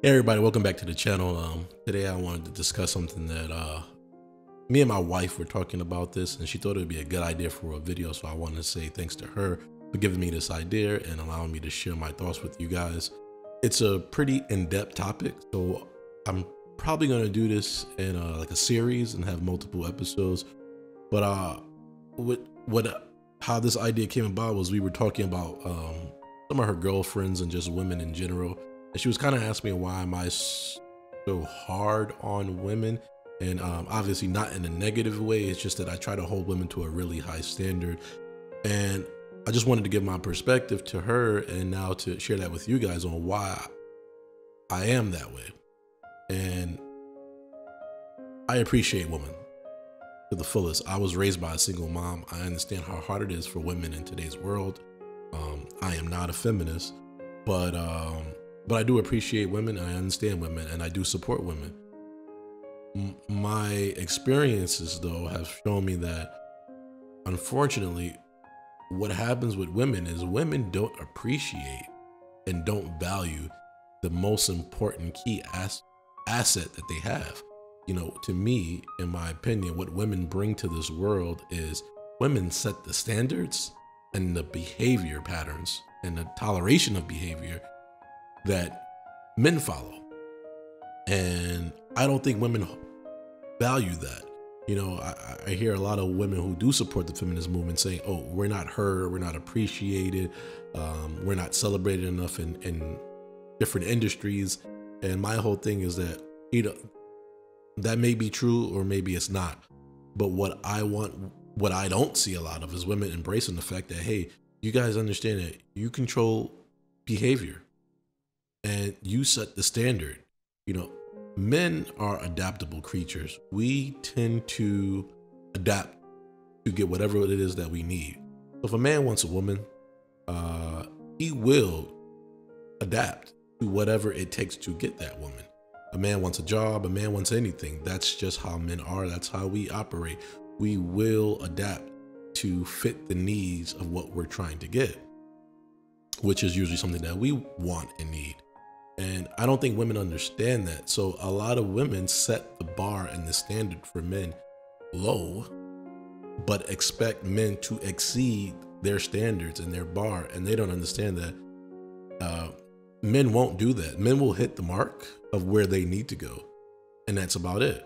Hey everybody, welcome back to the channel. Today I wanted to discuss something that me and my wife were talking about this, and she thought it would be a good idea for a video. So I wanted to say thanks to her for giving me this idea and allowing me to share my thoughts with you guys. It's a pretty in-depth topic, so I'm probably going to do this in like a series and have multiple episodes. But how this idea came about was we were talking about some of her girlfriends and just women in general. And she was kind of asking me, why am I so hard on women? And obviously not in a negative way. It's just that I try to hold women to a really high standard. And I just wanted to give my perspective to her and now to share that with you guys on why I am that way. And I appreciate women to the fullest. I was raised by a single mom. I understand how hard it is for women in today's world. I am not a feminist, but I do appreciate women, and I understand women, and I do support women. My experiences, though, have shown me that, unfortunately, what happens with women is women don't appreciate and don't value the most important key asset that they have. You know, to me, in my opinion, what women bring to this world is women set the standards and the behavior patterns and the toleration of behavior that men follow. And I don't think women value that. You know, I hear a lot of women who do support the feminist movement saying, oh, we're not heard, we're not appreciated, we're not celebrated enough in different industries. And my whole thing is that, you know, that may be true or maybe it's not. But what I don't see a lot of is women embracing the fact that, hey, you guys understand that you control behavior and you set the standard. You know, men are adaptable creatures. We tend to adapt to get whatever it is that we need. So if a man wants a woman, he will adapt to whatever it takes to get that woman. A man wants a job, a man wants anything. That's just how men are. That's how we operate. We will adapt to fit the needs of what we're trying to get, which is usually something that we want and need. And I don't think women understand that. So a lot of women set the bar and the standard for men low, but expect men to exceed their standards and their bar. And they don't understand that men won't do that. Men will hit the mark of where they need to go. And that's about it.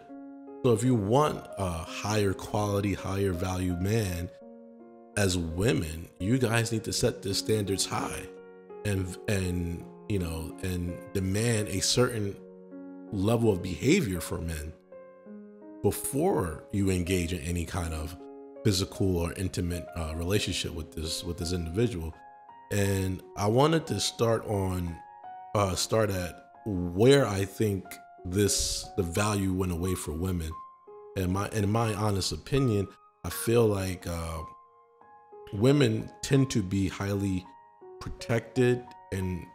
So if you want a higher quality, higher value man, as women, you guys need to set the standards high and you know, and demand a certain level of behavior for men before you engage in any kind of physical or intimate relationship with this individual. And I wanted to start at where I think the value went away for women. And in my honest opinion, I feel like women tend to be highly protected, and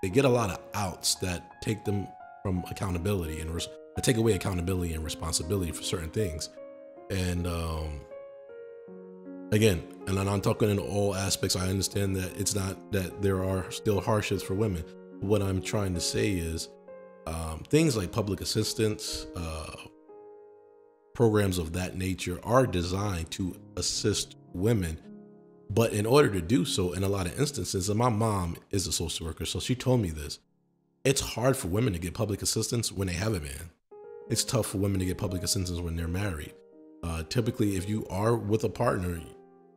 they get a lot of outs that take them from accountability and take away accountability and responsibility for certain things. And again, and I'm talking in all aspects. I understand that it's not that there are still hardships for women. What I'm trying to say is things like public assistance, programs of that nature are designed to assist women. But in order to do so, in a lot of instances, and my mom is a social worker, so she told me this, it's hard for women to get public assistance when they have a man. It's tough for women to get public assistance when they're married. Typically, if you are with a partner,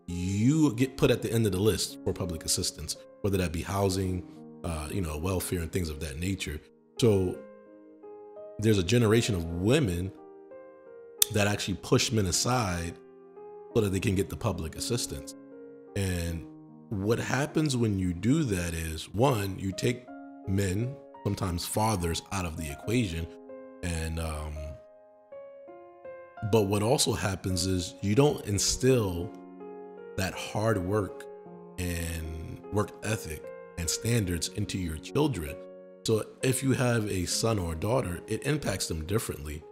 you get put at the end of the list for public assistance, whether that be housing, you know, welfare and things of that nature. So there's a generation of women that actually push men aside so that they can get the public assistance. And what happens when you do that is, one, you take men, sometimes fathers, out of the equation. And but what also happens is you don't instill that hard work and work ethic and standards into your children. So if you have a son or a daughter, it impacts them differently,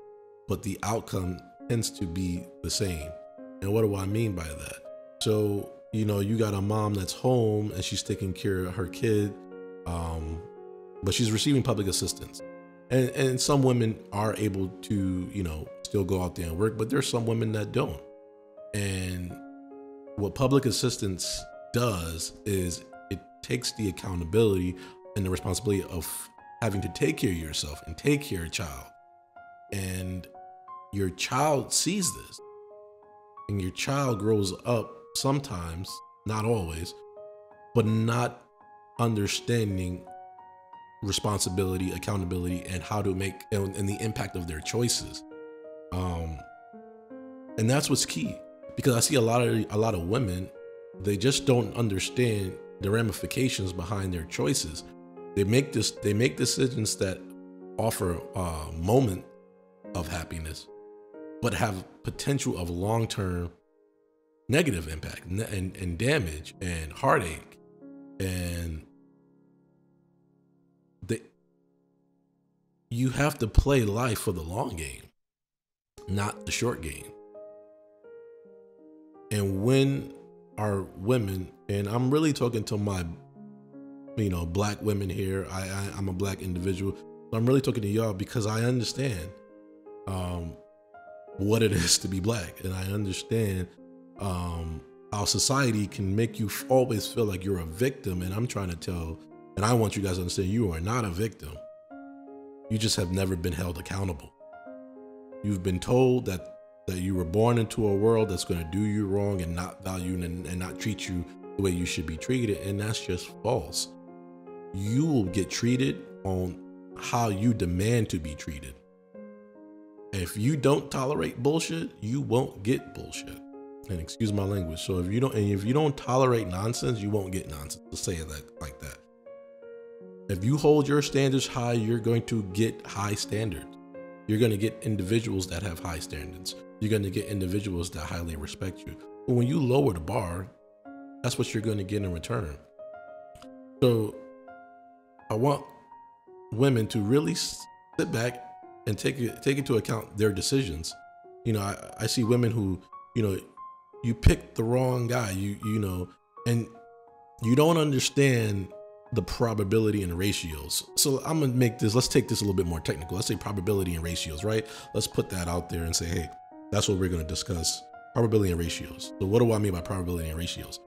but the outcome tends to be the same. And what do I mean by that? So, you know, you got a mom that's home and she's taking care of her kid. but she's receiving public assistance. And some women are able to, still go out there and work, but there's some women that don't. And what public assistance does is it takes the accountability and the responsibility of having to take care of yourself and take care of your child. And your child sees this, and your child grows up sometimes, not always, but not understanding responsibility, accountability, and how to make and the impact of their choices. And that's what's key, because I see a lot of women, they just don't understand the ramifications behind their choices. They make decisions that offer a moment of happiness, but have potential of long-term negative impact and damage and heartache. And you have to play life for the long game, not the short game. And when our women, and I'm really talking to my, black women here. I'm a black individual. So I'm really talking to y'all because I understand what it is to be black. And I understand how society can make you always feel like you're a victim. And I'm trying to tell, and I want you guys to understand, you are not a victim. You just have never been held accountable. You've been told that you were born into a world that's going to do you wrong and not value and not treat you the way you should be treated. And that's just false. You will get treated on how you demand to be treated. If you don't tolerate bullshit, you won't get bullshit. And excuse my language. So if you don't tolerate nonsense, you won't get nonsense. Let's say it like that. If you hold your standards high, you're going to get high standards. You're going to get individuals that have high standards. You're going to get individuals that highly respect you. But when you lower the bar, that's what you're going to get in return. So I want women to really sit back and take into account their decisions. I see women who, you picked the wrong guy, and you don't understand the probability and ratios. So I'm gonna let's take this a little bit more technical. Let's say probability and ratios, right? Let's put that out there and say, hey, that's what we're gonna discuss, probability and ratios. So what do I mean by probability and ratios?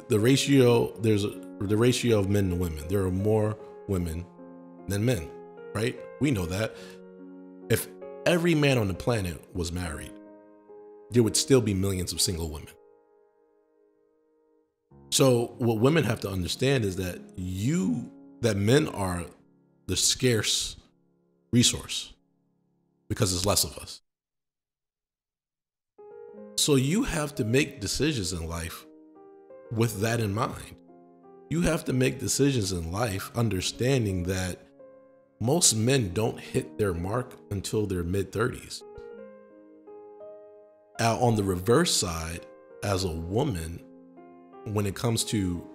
The ratio, there's the ratio of men to women. There are more women than men, right? We know that. If every man on the planet was married, there would still be millions of single women. So what women have to understand is that men are the scarce resource because there's less of us. So you have to make decisions in life with that in mind. You have to make decisions in life understanding that most men don't hit their mark until their mid-30s. On the reverse side, as a woman, when it comes to,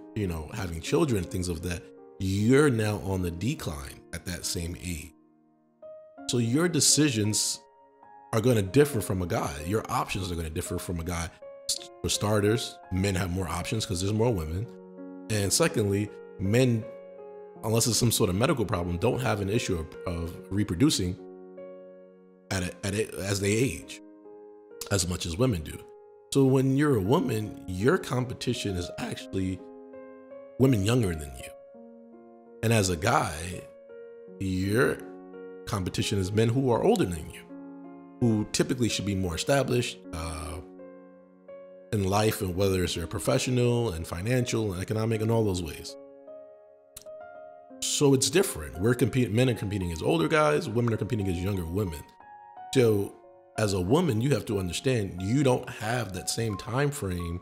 having children and things of that, you're now on the decline at that same age. So your decisions are going to differ from a guy. Your options are going to differ from a guy. For starters, men have more options because there's more women. And secondly, men, unless it's some sort of medical problem, don't have an issue of reproducing as they age as much as women do. So when you're a woman, your competition is actually women younger than you. And as a guy, your competition is men who are older than you, who typically should be more established in life, and whether it's their professional and financial and economic and all those ways. So it's different. Men are competing as older guys, women are competing as younger women. So as a woman, you have to understand you don't have that same time frame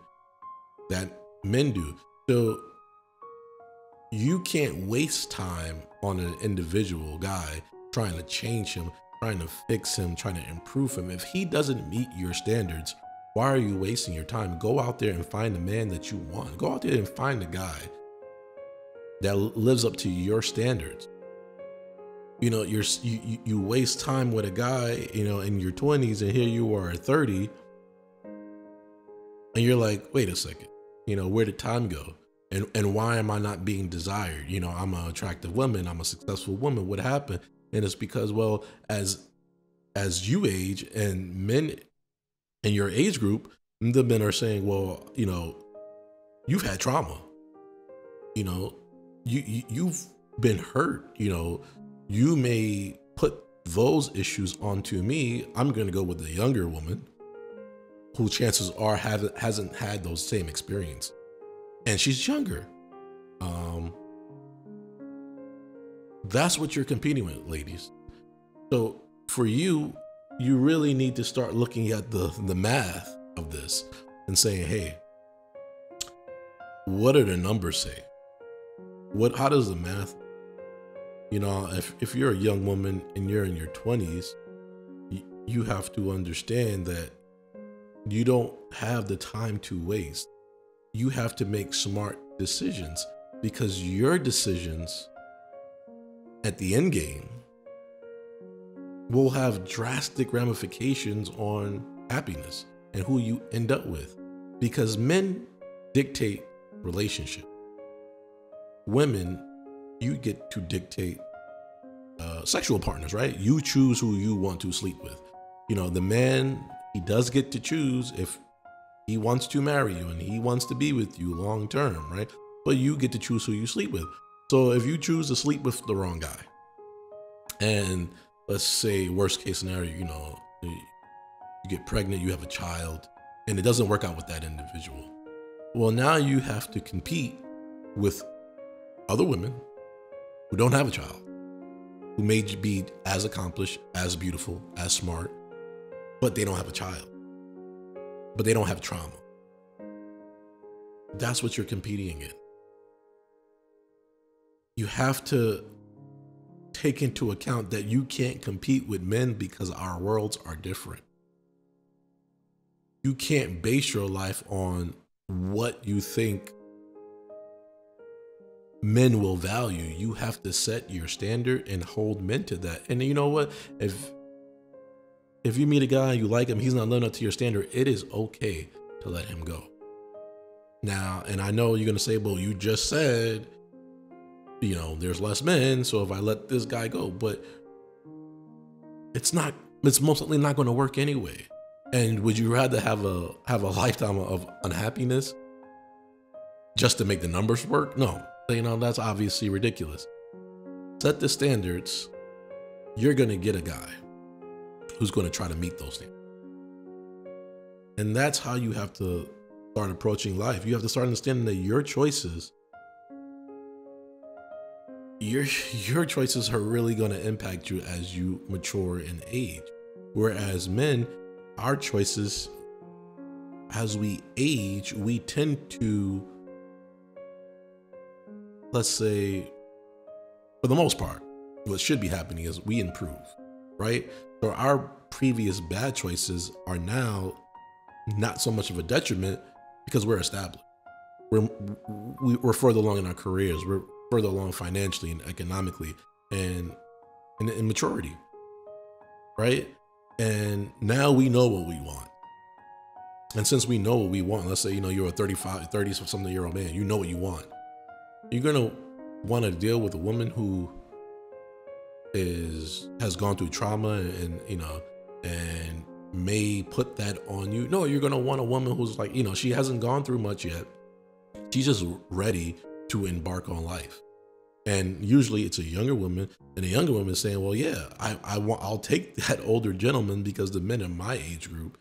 that men do. So you can't waste time on an individual guy trying to change him, trying to fix him, trying to improve him. If he doesn't meet your standards, why are you wasting your time? Go out there and find the man that you want. Go out there and find a guy that lives up to your standards. You waste time with a guy, in your 20s, and here you are at 30, and you're like, wait a second, where did time go? And why am I not being desired? You know, I'm an attractive woman, I'm a successful woman. What happened? And it's because, well, as you age and men in your age group, the men are saying, well, you know, you've had trauma. You know, you've been hurt. You know, you may put those issues onto me. I'm going to go with the younger woman who chances are hasn't had those same experience, and she's younger. That's what you're competing with, ladies. So for you, you really need to start looking at the math of this and saying, hey, what do the numbers say? How does the math, you know, if you're a young woman and you're in your 20s, you have to understand that you don't have the time to waste. You have to make smart decisions, because your decisions at the end game will have drastic ramifications on happiness and who you end up with, because men dictate relationship. Women, you get to dictate sexual partners, right? You choose who you want to sleep with. You know, the man, he does get to choose if he wants to marry you and he wants to be with you long term, right? But you get to choose who you sleep with. So if you choose to sleep with the wrong guy, and let's say worst case scenario, you know, you get pregnant, you have a child, and it doesn't work out with that individual. Well, now you have to compete with other women who don't have a child, who may be as accomplished, as beautiful, as smart, but they don't have a child, but they don't have trauma. That's what you're competing in. You have to take into account that you can't compete with men because our worlds are different. You can't base your life on what you think men will value. You have to set your standard and hold men to that. And you know what? If you meet a guy and you like him, he's not living up to your standard, it is okay to let him go. Now, and I know you're going to say, well, you just said, you know, there's less men, so if I let this guy go, but it's most likely not going to work anyway. And would you rather have a lifetime of unhappiness just to make the numbers work? No, you know, that's obviously ridiculous. Set the standards. You're going to get a guy who's going to try to meet those standards. And that's how you have to start approaching life. You have to start understanding that your choices are really going to impact you as you mature in age. Whereas men, our choices, as we age, we tend to, let's say, for the most part, what should be happening is we improve, right? So our previous bad choices are now not so much of a detriment because we're established. We're further along in our careers. We're further along financially and economically and in maturity, right? And now we know what we want. And since we know what we want, let's say, you know, you're a 30 something year old man, you know what you want. You're going to want to deal with a woman who has gone through trauma and, you know, and may put that on you. No, you're going to want a woman who's like, you know, she hasn't gone through much yet. She's just ready to embark on life. And usually it's a younger woman, and a younger woman is saying, well, yeah, I'll take that older gentleman because the men in my age group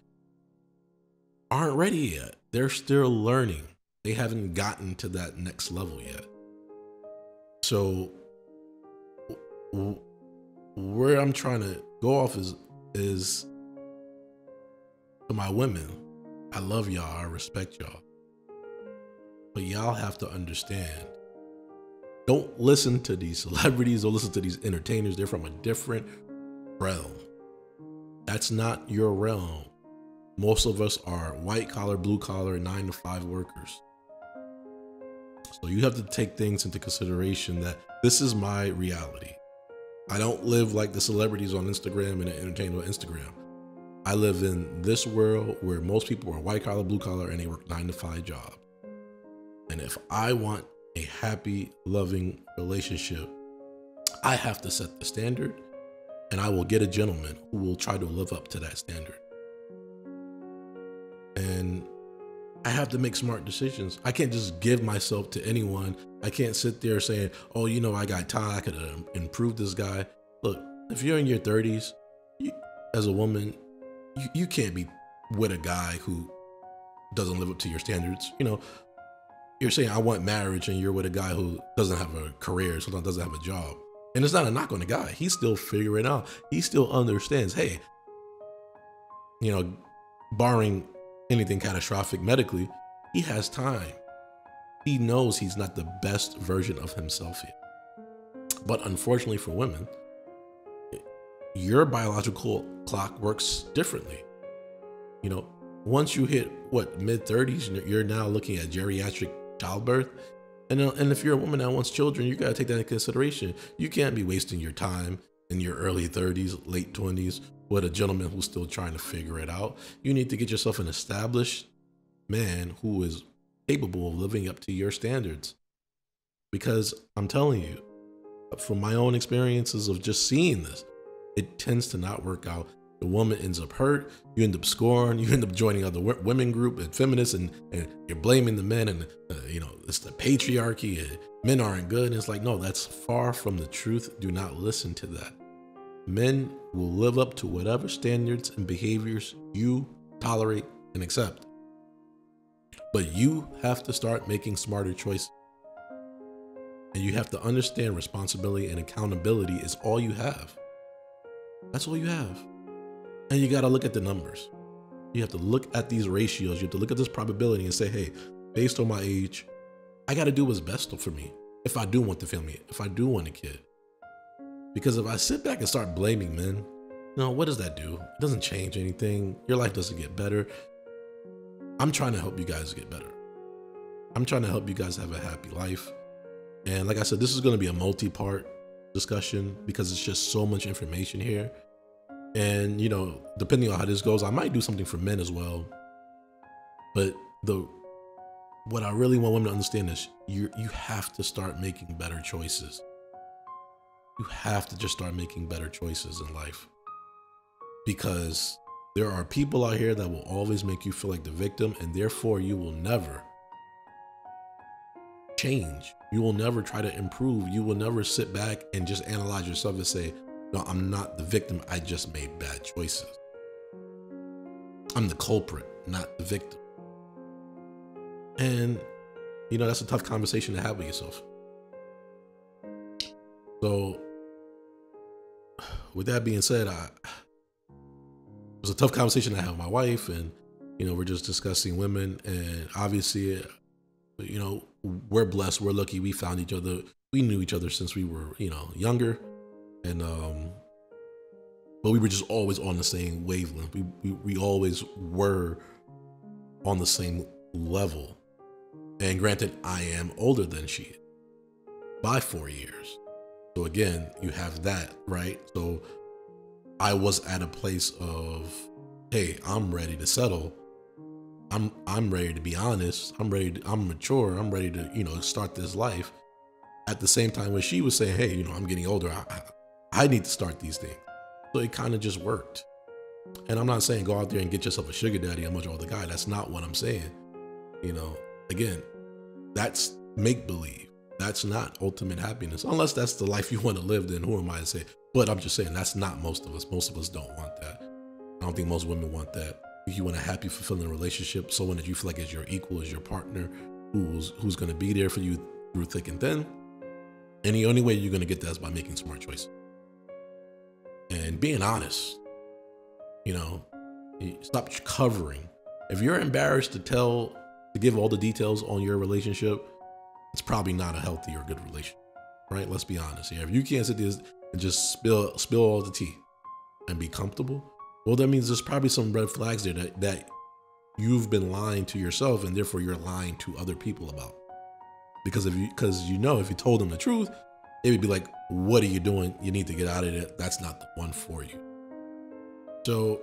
aren't ready yet. They're still learning. They haven't gotten to that next level yet. So where I'm trying to go off is to my women. I love y'all. I respect y'all. But y'all have to understand, don't listen to these celebrities, don't listen to these entertainers. They're from a different realm. That's not your realm. Most of us are white collar, blue collar, 9-to-5 workers. So you have to take things into consideration that this is my reality. I don't live like the celebrities on Instagram and entertain on Instagram. I live in this world where most people are white collar, blue collar, and they work 9-to-5 jobs. And if I want a happy, loving relationship, I have to set the standard, and I will get a gentleman who will try to live up to that standard. And I have to make smart decisions. I can't just give myself to anyone. I can't sit there saying, oh, you know, I got time, I could improve this guy. Look, if you're in your 30s, as a woman, you can't be with a guy who doesn't live up to your standards. You know, you're saying I want marriage, and you're with a guy who doesn't have a career, sometimes doesn't have a job. And it's not a knock on the guy. He's still figuring it out. He still understands, hey, you know, barring anything catastrophic medically, he has time. He knows he's not the best version of himself yet. But unfortunately for women, your biological clock works differently. You know, once you hit mid-30s, you're now looking at geriatric childbirth. And if you're a woman that wants children, you got to take that into consideration. You can't be wasting your time in your early 30s, late 20s with a gentleman who's still trying to figure it out. You need to get yourself an established man who is capable of living up to your standards. Because I'm telling you, from my own experiences of just seeing this, it tends to not work out. The woman ends up hurt, you end up scoring, you end up joining other women group and feminists, and you're blaming the men, and you know, it's the patriarchy, and men aren't good. And it's like, no, that's far from the truth. Do not listen to that. Men will live up to whatever standards and behaviors you tolerate and accept. But you have to start making smarter choices. And you have to understand responsibility and accountability is all you have. That's all you have. And you got to look at the numbers. You have to look at these ratios. You have to look at this probability and say, hey, based on my age, I got to do what's best for me. If I do want the family, if I do want a kid. Because if I sit back and start blaming men, you know, what does that do? It doesn't change anything. Your life doesn't get better. I'm trying to help you guys get better. I'm trying to help you guys have a happy life. And like I said, this is going to be a multi-part discussion because it's just so much information here. And, you know, depending on how this goes, I might do something for men as well. But what I really want women to understand is you have to start making better choices. You have to just start making better choices in life, because there are people out here that will always make you feel like the victim, and therefore you will never change. You will never try to improve. You will never sit back and just analyze yourself and say, no, I'm not the victim. I just made bad choices. I'm the culprit, not the victim. And, you know, that's a tough conversation to have with yourself. So with that being said, it was a tough conversation I had with my wife, and, you know, we're just discussing women, and obviously, you know, we're blessed. We're lucky. We found each other. We knew each other since we were, you know, younger. And, but we were just always on the same wavelength. We always were on the same level. And granted, I am older than she is by 4 years. So again, you have that, right? So I was at a place of, hey, I'm ready to settle. I'm ready to be honest. I'm mature. I'm ready to, you know, start this life. At the same time, when she was saying, hey, you know, I'm getting older. I need to start these things. So it kind of just worked. And I'm not saying go out there and get yourself a sugar daddy, a much older guy. That's not what I'm saying. You know, again, that's make believe. That's not ultimate happiness, unless that's the life you want to live. Then who am I to say? But I'm just saying that's not most of us. Most of us don't want that. I don't think most women want that. If you want a happy, fulfilling relationship, someone that you feel like is your equal, is your partner, who's going to be there for you through thick and thin. And the only way you're going to get that is by making smart choices and being honest. You know, stop covering. If you're embarrassed to give all the details on your relationship, it's probably not a healthy or good relationship, right? Let's be honest here. If you can't sit there and just spill all the tea and be comfortable, well, that means there's probably some red flags there that you've been lying to yourself, and therefore you're lying to other people about. Because if you told them the truth, they would be like, what are you doing? You need to get out of it. That's not the one for you. So,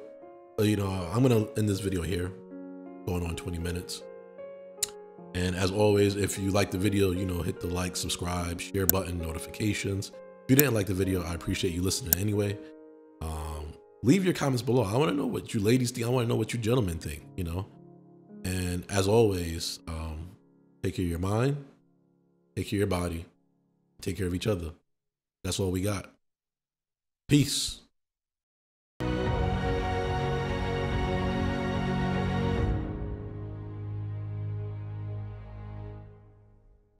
you know, I'm going to end this video here, going on 20 minutes. And as always, if you like the video, you know, hit the like, subscribe, share button, notifications. If you didn't like the video, I appreciate you listening anyway. Leave your comments below. I want to know what you ladies think. I want to know what you gentlemen think, you know. And as always, take care of your mind, take care of your body, take care of each other. That's all we got. Peace.